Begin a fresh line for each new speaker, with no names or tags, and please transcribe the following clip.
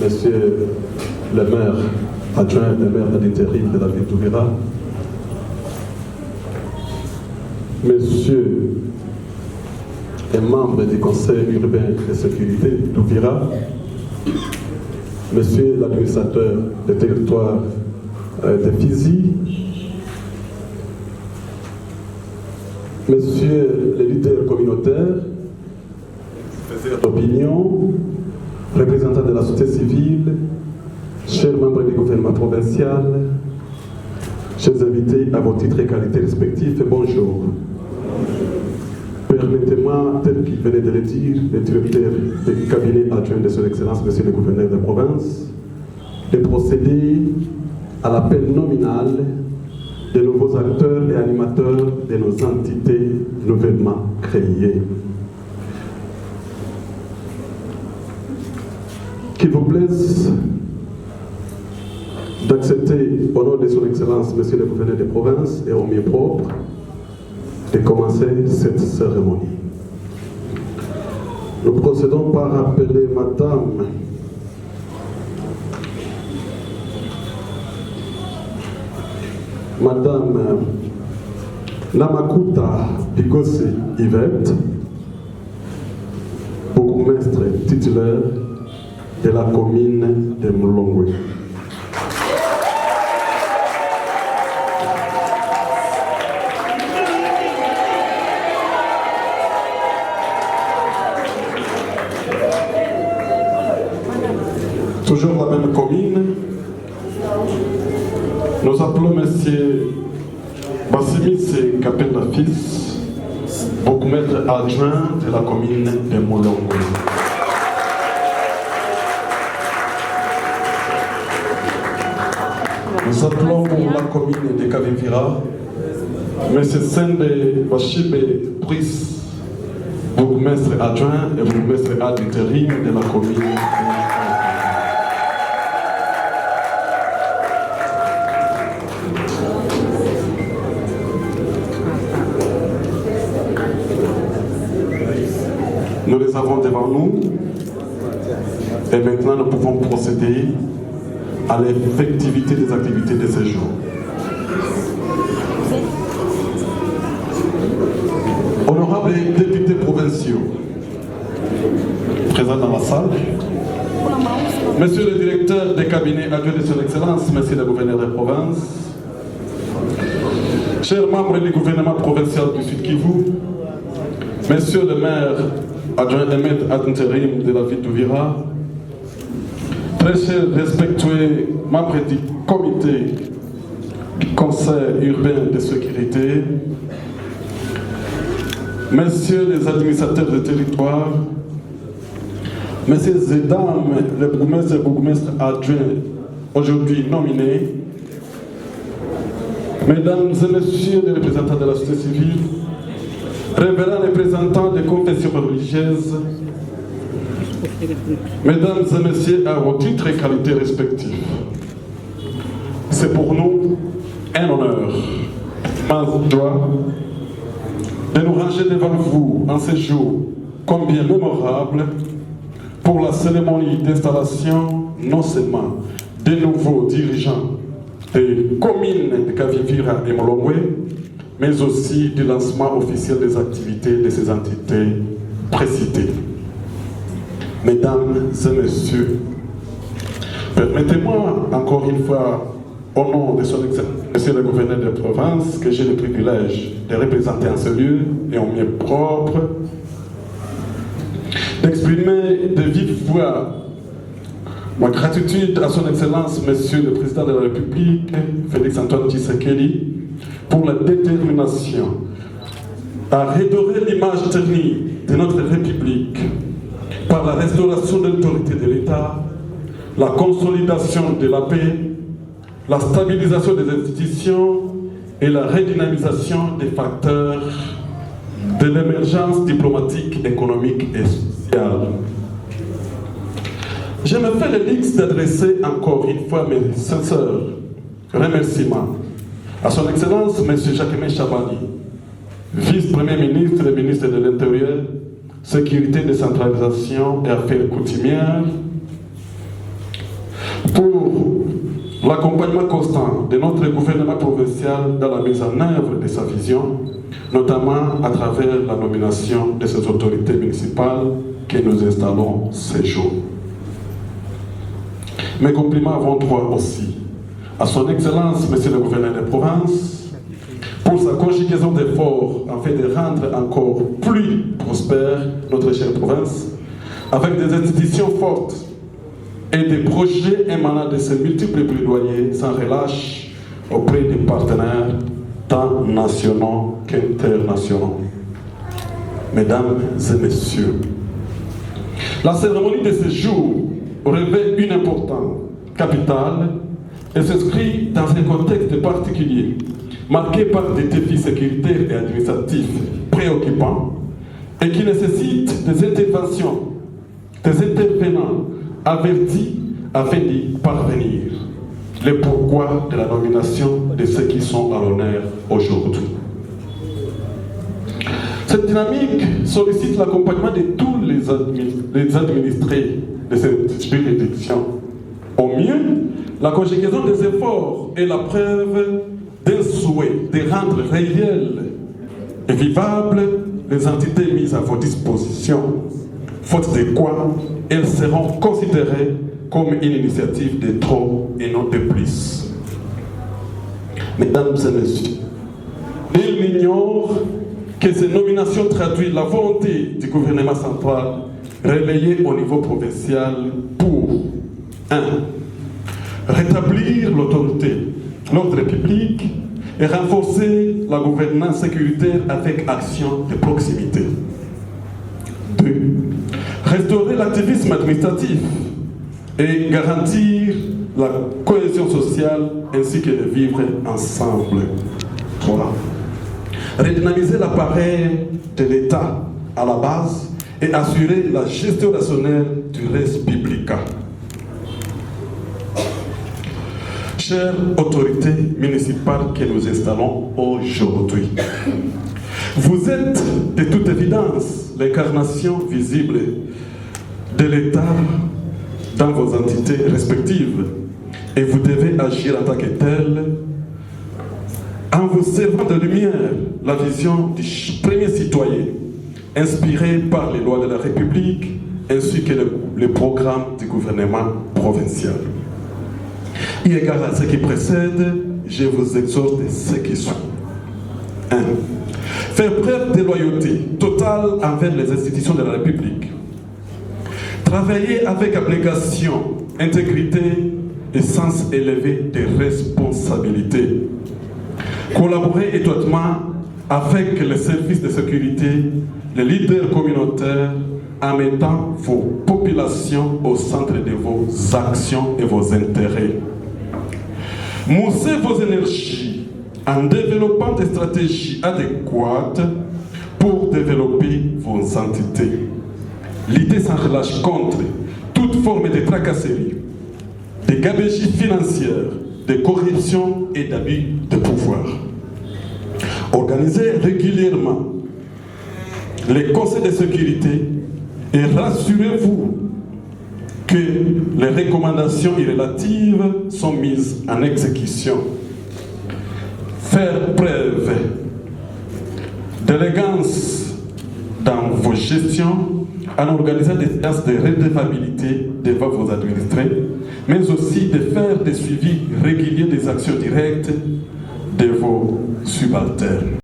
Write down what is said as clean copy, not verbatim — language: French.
Monsieur le maire adjoint, le maire de l'intérim de la ville d'Uvira, Monsieur et membre du conseil urbain de sécurité d'Uvira, Monsieur l'administrateur du territoire de Fizi, Monsieur le leader communautaire, d'opinion, représentants de la société civile, chers membres du gouvernement provincial, chers invités à vos titres et qualités respectifs, bonjour. Permettez-moi, tel qu'il venait de le dire, le directeur du cabinet adjoint de son Excellence, Monsieur le gouverneur de province, de procéder à l'appel nominal de nouveaux acteurs et animateurs de nos entités nouvellement créées. Qu'il vous plaise d'accepter au nom de son Excellence, Monsieur le gouverneur de province, et au mieux propre, de commencer cette cérémonie. Nous procédons par appeler Madame Namakuta Bigosi Yvette, bourgmestre titulaire de la commune de Mulongwe. Toujours la même commune, nous appelons M. Bassimis Kapenda Fils, bourgmestre adjoint de la commune de Mulongwe. Nous appelons pour la commune de Kavivira M. Sende Bashibe Brice, bourgmestre adjoint et bourgmestre ad intérim de la commune. Nous les avons devant nous et maintenant nous pouvons procéder à l'effectivité des activités de ce jour. Honorables députés provinciaux présents dans la salle, Monsieur le directeur des cabinets adjoints de son Excellence, Monsieur le gouverneur de province, chers membres du gouvernement provincial du Sud Kivu, Monsieur le maire adjoint et maître ad intérim de la ville d'Uvira, très chers respectueux membres du comité du conseil urbain de sécurité, messieurs les administrateurs de territoire, messieurs et dames, les bourgmestres et bourgmestres adjoints aujourd'hui nominés, mesdames et messieurs les représentants de la société civile, révérends représentants des confessions religieuses, mesdames et messieurs, à vos titres et qualités respectifs. C'est pour nous un honneur, un droit, de nous ranger devant vous en ce jour combien mémorable pour la cérémonie d'installation non seulement des nouveaux dirigeants des communes de Kavivira et Mulongwe, mais aussi du lancement officiel des activités de ces entités précitées. Mesdames et messieurs, permettez-moi encore une fois, au nom de son Excellence, Monsieur le gouverneur de province, que j'ai le privilège de représenter en ce lieu et en mieux propre, d'exprimer de vive voix ma gratitude à son Excellence, Monsieur le Président de la République, Félix-Antoine Tshisekedi, pour la détermination à redorer l'image technique de notre République par la restauration de l'autorité de l'État, la consolidation de la paix, la stabilisation des institutions et la redynamisation des facteurs de l'émergence diplomatique, économique et sociale. Je me fais le luxe d'adresser encore une fois mes sincères remerciements à son Excellence M. Jacquemin Chabani, vice-premier ministre et ministre de l'Intérieur, Sécurité, Décentralisation et Affaires coutumières, pour l'accompagnement constant de notre gouvernement provincial dans la mise en œuvre de sa vision, notamment à travers la nomination de ces autorités municipales que nous installons ces jours. Mes compliments vont droit aussi à son Excellence, Monsieur le Gouverneur de province, pour sa conjugaison d'efforts afin de rendre encore plus prospère notre chère province, avec des institutions fortes et des projets émanant de ces multiples plaidoyers sans relâche auprès des partenaires tant nationaux qu'internationaux. Mesdames et messieurs, la cérémonie de ce jour revêt une importance capitale et s'inscrit dans un contexte particulier, marqué par des défis sécuritaires et administratifs préoccupants et qui nécessitent des interventions, des intervenants avertis afin d'y parvenir. Le pourquoi de la nomination de ceux qui sont à l'honneur aujourd'hui. Cette dynamique sollicite l'accompagnement de tous les administrés de cette juridiction. Au mieux, la conjugaison des efforts est la preuve d'un souhait de rendre réels et vivables les entités mises à vos dispositions, faute de quoi elles seront considérées comme une initiative de trop et non de plus. Mesdames et messieurs, nul n'ignore que ces nominations traduisent la volonté du gouvernement central relayée au niveau provincial pour 1. Rétablir l'autorité, l'ordre public et renforcer la gouvernance sécuritaire avec action de proximité. 2. Restaurer l'activisme administratif et garantir la cohésion sociale ainsi que de vivre ensemble. 3. Redynamiser l'appareil de l'État à la base et assurer la gestion rationnelle du res publica. Chères autorités municipales que nous installons aujourd'hui, vous êtes de toute évidence l'incarnation visible de l'État dans vos entités respectives et vous devez agir en tant que tel en vous servant de lumière la vision du premier citoyen inspiré par les lois de la République ainsi que le programme du gouvernement provincial. Eu égard à ce qui précède, je vous exhorte ce qui suit. 1. Faire preuve de loyauté totale envers les institutions de la République. Travailler avec abnégation, intégrité et sens élevé des responsabilités. Collaborer étroitement avec les services de sécurité, les leaders communautaires, en mettant vos populations au centre de vos actions et vos intérêts. Mousser vos énergies en développant des stratégies adéquates pour développer vos entités. Lutter sans relâche contre toute forme de tracasserie, de gabegie financière, de corruption et d'abus de pouvoir. Organisez régulièrement les conseils de sécurité et rassurez-vous que les recommandations relatives sont mises en exécution. Faire preuve d'élégance dans vos gestions en organisant des séances de redevabilité devant vos administrés, mais aussi de faire des suivis réguliers des actions directes de vos subalternes.